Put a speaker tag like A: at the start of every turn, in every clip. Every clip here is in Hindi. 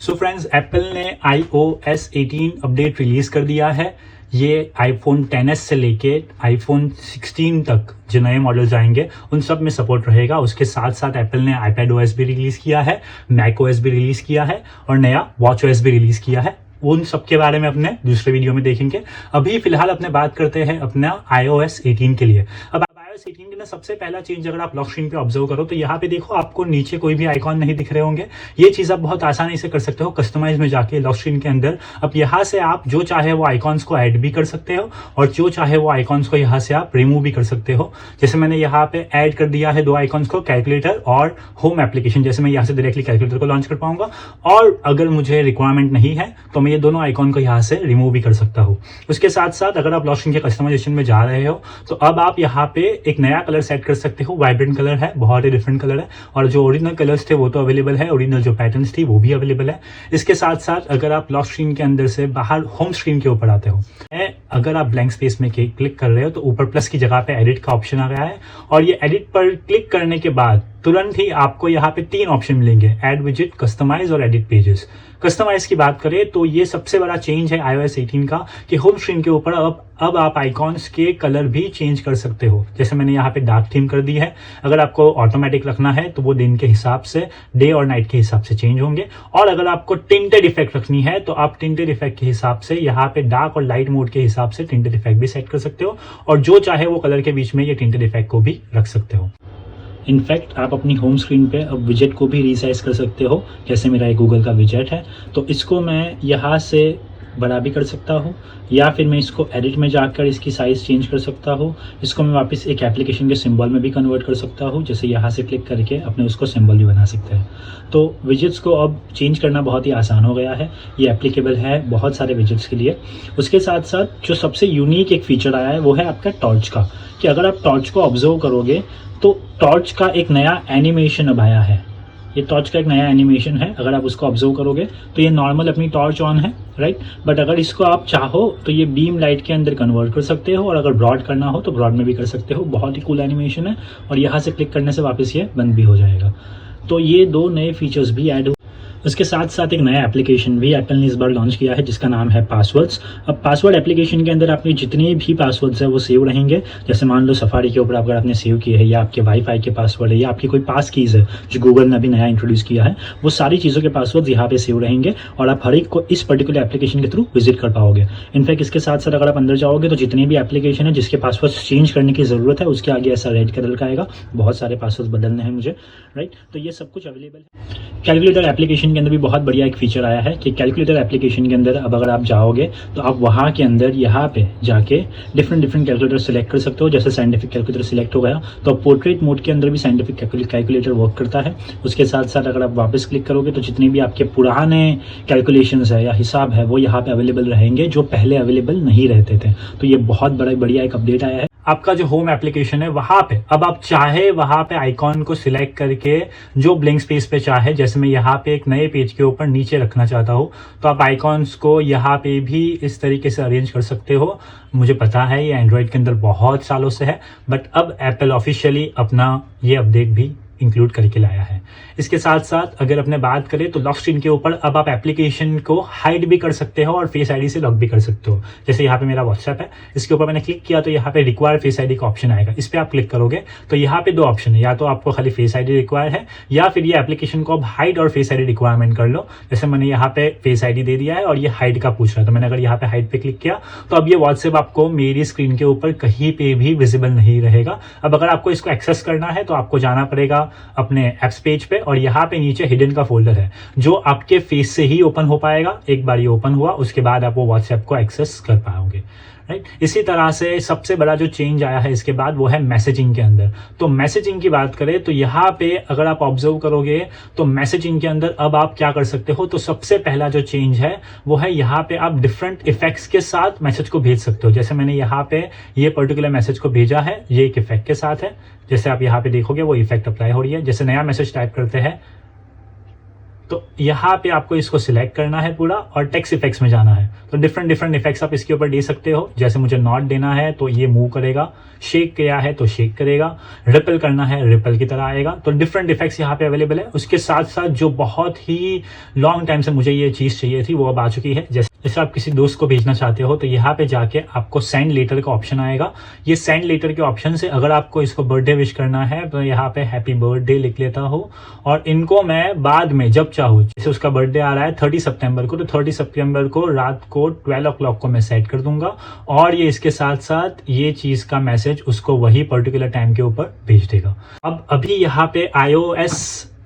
A: सो फ्रेंड्स, एप्पल ने iOS 18 अपडेट रिलीज कर दिया है। ये आईफोन XS से लेके आईफोन 16 तक जो नए मॉडल्स आएंगे उन सब में सपोर्ट रहेगा। उसके साथ साथ एप्पल ने iPadOS भी रिलीज किया है, macOS भी रिलीज किया है और नया watchOS भी रिलीज किया है। उन सब के बारे में अपने दूसरे वीडियो में देखेंगे। अभी फिलहाल अपने बात करते हैं अपना iOS 18 के लिए। अब iOS 18 के ना सबसे पहला चेंज अगर आप लॉक स्क्रीन पे ऑब्जर्व करो तो यहाँ पे देखो आपको नीचे कोई भी आइकॉन नहीं दिख रहे होंगे। ये चीज आप बहुत आसानी से कर सकते हो कस्टमाइज में जाके लॉक स्क्रीन के अंदर। अब यहाँ से आप जो चाहे वो आइकॉन्स को ऐड भी कर सकते हो और जो चाहे वो आइकॉन्स को यहाँ से आप रिमूव भी कर सकते हो। जैसे मैंने यहाँ पे ऐड कर दिया है दो आइकॉन्स को, कैलकुलेटर और होम एप्लीकेशन। जैसे मैं यहाँ से डायरेक्टली कैलकुलेटर को लॉन्च कर पाऊंगा और अगर मुझे रिक्वायरमेंट नहीं है तो मैं ये दोनों आइकॉन को यहाँ से रिमूव भी कर सकता हूँ। उसके साथ साथ अगर आप लॉक स्क्रीन के कस्टमाइजेशन में जा रहे हो तो अब आप यहाँ पे एक नया कलर सेट कर सकते हो। वाइब्रेंट कलर है, बहुत ही डिफरेंट कलर है और जो ओरिजिनल कलर्स थे वो तो अवेलेबल है, ओरिजिनल जो पैटर्न्स थी वो भी अवेलेबल है। इसके साथ साथ अगर आप लॉक स्क्रीन के अंदर से बाहर होम स्क्रीन के ऊपर आते हो, अगर आप ब्लैंक स्पेस में क्लिक कर रहे हो तो ऊपर प्लस की जगह पे एडिट का ऑप्शन आ गया है और ये एडिट पर क्लिक करने के बाद तुरंत ही आपको यहाँ पे तीन ऑप्शन मिलेंगे, ऐड विजेट, कस्टमाइज और एडिट पेजेस। कस्टमाइज की बात करें तो ये सबसे बड़ा चेंज है iOS 18 का कि होम स्क्रीन के ऊपर अब आप आइकॉन्स के कलर भी चेंज कर सकते हो। जैसे मैंने यहाँ पे डार्क थीम कर दी है। अगर आपको ऑटोमेटिक रखना है तो वो दिन के हिसाब से, डे और नाइट के हिसाब से चेंज होंगे और अगर आपको टिंटेड इफेक्ट रखनी है तो आप टिंटेड इफेक्ट के हिसाब से यहाँ पे डार्क और लाइट मोड के हिसाब से टिंटेड इफेक्ट भी सेट कर सकते हो और जो चाहे वो कलर के बीच में ये टिंटेड इफेक्ट को भी रख सकते हो। इनफैक्ट आप अपनी होम स्क्रीन पे अब विजेट को भी रीसाइज कर सकते हो। जैसे मेरा एक गूगल का विजेट है तो इसको मैं यहाँ से बड़ा भी कर सकता हूँ या फिर मैं इसको एडिट में जाकर इसकी साइज चेंज कर सकता हूँ। इसको मैं वापस एक एप्लीकेशन के सिंबल में भी कन्वर्ट कर सकता हूँ। जैसे यहाँ से क्लिक करके अपने उसको सिंबल भी बना सकते हैं। तो विजेट्स को अब चेंज करना बहुत ही आसान हो गया है। ये एप्लीकेबल है बहुत सारे विजेट्स के लिए। उसके साथ साथ जो सबसे यूनिक एक फीचर आया है वो है आपका टॉर्च का, कि अगर आप टॉर्च को ऑब्जर्व करोगे तो टॉर्च का एक नया एनिमेशन अब आया है। ये टॉर्च का एक नया एनिमेशन है। अगर आप उसको ऑब्जर्व करोगे तो ये नॉर्मल अपनी टॉर्च ऑन है, राइट, बट अगर इसको आप चाहो तो ये बीम लाइट के अंदर कन्वर्ट कर सकते हो और अगर ब्रॉड करना हो तो ब्रॉड में भी कर सकते हो। बहुत ही कूल एनिमेशन है और यहाँ से क्लिक करने से वापस ये बंद भी हो जाएगा। तो ये दो नए फीचर्स भी ऐड। उसके साथ साथ एक नया एप्लीकेशन भी एप्पल ने इस बार लॉन्च किया है जिसका नाम है पासवर्ड्स। अब पासवर्ड एप्लीकेशन के अंदर आपके जितने भी पासवर्ड्स है वो सेव रहेंगे। जैसे मान लो सफारी के ऊपर अगर आपने सेव किए हैं या आपके वाईफाई के पासवर्ड है या आपकी कोई पास कीज है जो गूगल ने अभी नया इंट्रोड्यूस किया है, वो सारी चीज़ों के पासवर्ड्स यहाँ पे सेव रहेंगे और आप हर एक को इस पर्टिकुलर एप्लीकेशन के थ्रू विजिट कर पाओगे। इनफैक्ट इसके साथ साथ अगर आप अंदर जाओगे तो जितनी भी एप्लीकेशन है जिसके पासवर्ड चेंज करने की जरूरत है उसके आगे ऐसा रेड कलर का आएगा, बहुत सारे पासवर्ड बदलने हैं मुझे, राइट। तो ये सब कुछ अवेलेबल है। कैलकुलेटर एप्लीकेशन के अंदर भी बहुत बढ़िया एक फीचर आया है कि कैलकुलेटर एप्लीकेशन के अंदर अब अगर आप जाओगे तो आप वहाँ के अंदर यहाँ पे जाके डिफरेंट कैलकुलेटर सिलेक्ट कर सकते हो। जैसे साइंटिफिक कैलकुलेटर सिलेक्ट हो गया तो पोर्ट्रेट मोड के अंदर भी साइंटिफिक कैलकुलेटर वर्क करता है। उसके साथ साथ अगर आप वापस क्लिक करोगे तो जितने भी आपके पुराने कैलकुलेशंस है या हिसाब है वो यहाँ पे अवेलेबल रहेंगे जो पहले अवेलेबल नहीं रहते थे। तो ये बहुत बढ़िया एक अपडेट आया है। आपका जो होम एप्लीकेशन है वहां पे अब आप चाहे वहां पे आइकॉन को सिलेक्ट करके जो ब्लैंक स्पेस पे चाहे, जैसे मैं यहाँ पे एक नए पेज के ऊपर नीचे रखना चाहता हूँ तो आप आइकॉन्स को यहाँ पे भी इस तरीके से अरेंज कर सकते हो। मुझे पता है ये एंड्रॉइड के अंदर बहुत सालों से है बट अब एप्पल ऑफिशियली अपना ये अपडेट भी इंक्लूड करके लाया है। इसके साथ साथ अगर अपने बात करें तो लॉक स्क्रीन के ऊपर अब आप एप्लीकेशन को हाइड भी कर सकते हो और फेस आईडी से लॉक भी कर सकते हो। जैसे यहाँ पे मेरा व्हाट्सएप है, इसके ऊपर मैंने क्लिक किया तो यहाँ पे रिक्वायर फेस आईडी का ऑप्शन आएगा। इस पे आप क्लिक करोगे तो यहाँ पे दो ऑप्शन है, या तो आपको खाली फेस आईडी रिक्वायर है या फिर ये एप्लीकेशन को अब हाइड और फेस आईडी रिक्वायरमेंट कर लो। जैसे मैंने यहाँ पे फेस आईडी दे दिया है और ये हाइड का पूछ रहा है तो मैंने अगर यहाँ पे हाइड पे क्लिक किया तो अब ये व्हाट्सएप आपको मेरी स्क्रीन के ऊपर कहीं पे भी विजिबल नहीं रहेगा। अब अगर आपको इसको एक्सेस करना है तो आपको जाना पड़ेगा अपने एप्स पेज पे और यहाँ पे नीचे हिडन का फोल्डर है जो आपके फेस से ही ओपन हो पाएगा। एक बार ये ओपन हुआ उसके बाद आप वो व्हाट्सएप को एक्सेस कर पाओगे, राइट। इसी तरह से सबसे बड़ा जो चेंज आया है इसके बाद वो है मैसेजिंग के अंदर। तो मैसेजिंग की बात करें तो यहाँ पे अगर आप ऑब्जर्व करोगे तो मैसेजिंग के अंदर अब आप क्या कर सकते हो, तो सबसे पहला जो चेंज है वो है यहाँ पे आप डिफरेंट इफेक्ट्स के साथ मैसेज को भेज सकते हो। जैसे मैंने यहाँ पे ये पर्टिकुलर मैसेज को भेजा है, ये एक इफेक्ट के साथ है। जैसे आप यहाँ पे देखोगे वो इफेक्ट अप्लाई हो रही है। जैसे नया मैसेज टाइप करते हैं तो यहाँ पे आपको इसको सिलेक्ट करना है पूरा और टेक्स्ट इफेक्ट्स में जाना है। तो डिफरेंट इफेक्ट्स आप इसके ऊपर दे सकते हो। जैसे मुझे नॉट देना है तो ये मूव करेगा, शेक किया है तो शेक करेगा, रिपल करना है रिपल की तरह आएगा। तो डिफरेंट इफेक्ट्स यहाँ पे अवेलेबल है। उसके साथ साथ जो बहुत ही लॉन्ग टाइम से मुझे ये चीज़ चाहिए थी वो अब आ चुकी है। जैसे आप किसी दोस्त को भेजना चाहते हो तो यहाँ पे जाके आपको सेंड लेटर का ऑप्शन आएगा। ये सेंड लेटर के ऑप्शन से अगर आपको इसको बर्थडे विश करना है तो यहाँ पे हैप्पी बर्थडे लिख लेता हूँ और इनको मैं बाद में जब चाहूँ, जैसे उसका बर्थडे आ रहा है 30 सितंबर को, तो 30 सितंबर को रात को 12 o'clock को मैं सेट कर दूंगा और ये इसके साथ साथ ये चीज का मैसेज उसको वही पर्टिकुलर टाइम के ऊपर भेज देगा। अब अभी यहाँ पे iOS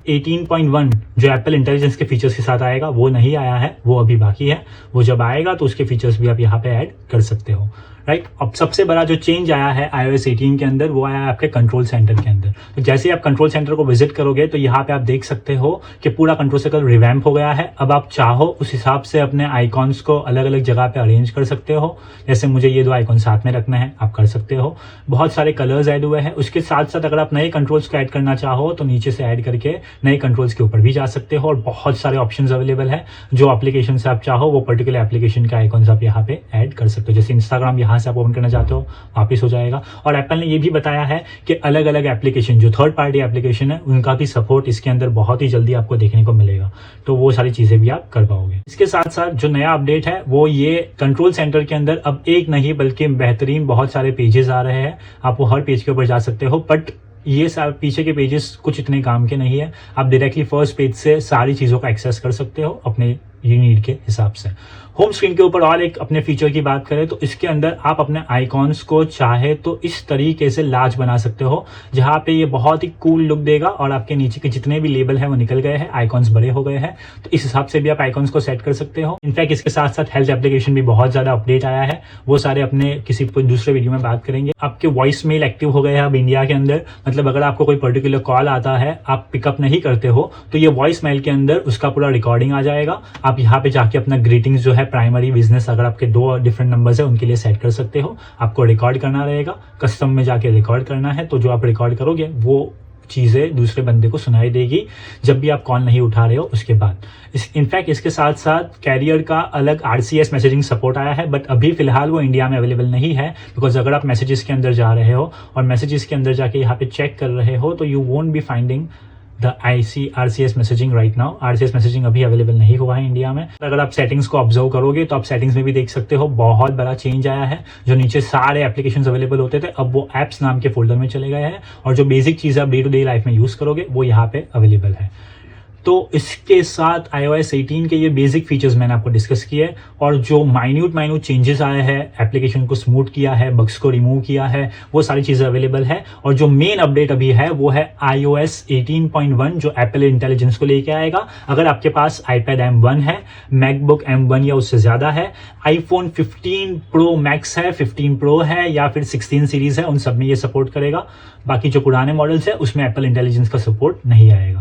A: 18.1 जो एप्पल इंटेलिजेंस के फीचर्स के साथ आएगा वो नहीं आया है, वो अभी बाकी है। वो जब आएगा तो उसके फीचर्स भी आप यहाँ पे ऐड कर सकते हो, राइट। अब सबसे बड़ा जो चेंज आया है iOS 18 के अंदर वो आया है आपके कंट्रोल सेंटर के अंदर। तो जैसे ही आप कंट्रोल सेंटर को विजिट करोगे तो यहाँ पे आप देख सकते हो कि पूरा कंट्रोल सेंटर रिवैम्प हो गया है। अब आप चाहो उस हिसाब से अपने आइकॉन्स को अलग अलग जगह पे अरेंज कर सकते हो। जैसे मुझे ये 2 आइकॉन साथ में रखना है, आप कर सकते हो। बहुत सारे कलर्स ऐड हुए हैं। उसके साथ साथ अगर आप नए कंट्रोल्स को ऐड करना चाहो तो नीचे से ऐड करके नए कंट्रोल्स के ऊपर भी जा सकते हो और बहुत सारे ऑप्शंस अवेलेबल है। जो एप्लीकेशन से आप चाहो वो पर्टिकुलर एप्लीकेशन के आइकॉन्स आप यहाँ पे ऐड कर सकते हो। जैसे इंस्टाग्राम यहाँ से आप ओपन करना चाहते हो वापिस हो जाएगा। और एप्पल ने ये भी बताया है कि अलग अलग एप्लीकेशन जो थर्ड पार्टी एप्लीकेशन है उनका भी सपोर्ट इसके अंदर बहुत ही जल्दी आपको देखने को मिलेगा। तो वो सारी चीजें भी आप कर पाओगे। इसके साथ साथ जो नया अपडेट है वो ये कंट्रोल सेंटर के अंदर अब एक नहीं बल्कि बेहतरीन बहुत सारे पेजेस आ रहे हैं। आप वो हर पेज के ऊपर जा सकते हो, बट ये पीछे के पेजेस कुछ इतने काम के नहीं है। आप डायरेक्टली फर्स्ट पेज से सारी चीजों का एक्सेस कर सकते हो अपने नीड के हिसाब से। होम स्क्रीन के ऊपर और एक अपने फीचर की बात करें तो इसके अंदर आप अपने आइकॉन्स को चाहे तो इस तरीके से लार्ज बना सकते हो जहां पे ये बहुत ही कूल लुक देगा और आपके नीचे के जितने भी लेबल है वो निकल गए हैं, आइकॉन्स बड़े हो गए हैं। तो इस हिसाब से भी आप आइकॉन्स को सेट कर सकते हो। इनफैक्ट इसके साथ साथ हेल्थ एप्लीकेशन भी बहुत ज्यादा अपडेट आया है, वो सारे अपने किसी दूसरे वीडियो में बात करेंगे। आपके वॉइस मेल एक्टिव हो गए हैं अब इंडिया के अंदर। मतलब अगर आपको कोई पर्टिकुलर कॉल आता है, आप पिकअप नहीं करते हो तो ये वॉइस मेल के अंदर उसका पूरा रिकॉर्डिंग आ जाएगा। आप यहाँ पे जाके अपना ग्रीटिंग्स जो है प्राइमरी बिजनेस अगर आपके 2 डिफरेंट नंबर्स है उनके लिए सेट कर सकते हो। आपको रिकॉर्ड करना रहेगा, कस्टम में जाके रिकॉर्ड करना है। तो जो आप रिकॉर्ड करोगे वो चीजें दूसरे बंदे को सुनाई देगी जब भी आप कॉल नहीं उठा रहे हो उसके बाद। इनफैक्ट इसके साथ साथ कैरियर का अलग RCS मैसेजिंग सपोर्ट आया है, बट अभी फिलहाल वो इंडिया में अवेलेबल नहीं है। बिकॉज अगर आप मैसेजेस के अंदर जा रहे हो और मैसेजेस के अंदर जाके यहाँ पे चेक कर रहे हो तो you won't be finding the RCS messaging right now. RCS messaging अभी अवेलेबल नहीं हुआ है इंडिया में। अगर आप सेटिंग्स को ऑब्जर्व करोगे तो आप सेटिंग्स में भी देख सकते हो बहुत बड़ा चेंज आया है। जो नीचे सारे एप्लीकेशंस अवेलेबल होते थे अब वो एप्स नाम के फोल्डर में चले गए हैं और जो बेसिक चीज़ आप डे टू डे लाइफ में यूज करोगे वो यहाँ पे अवेलेबल है। तो इसके साथ iOS 18 के ये बेसिक फीचर्स मैंने आपको डिस्कस किए और जो माइन्यूट चेंजेस आए हैं, एप्लीकेशन को स्मूथ किया है, बग्स को रिमूव किया है, वो सारी चीज़ें अवेलेबल है। और जो मेन अपडेट अभी है वो है iOS 18.1 जो एप्पल इंटेलिजेंस को लेके आएगा। अगर आपके पास iPad M1 है, मैकबुक M1 या उससे ज़्यादा है, iPhone 15 Pro Max है, 15 Pro है या फिर 16 सीरीज है, उन सब में ये सपोर्ट करेगा। बाकी जो पुराने मॉडल्स है उसमें एप्पल इंटेलिजेंस का सपोर्ट नहीं आएगा।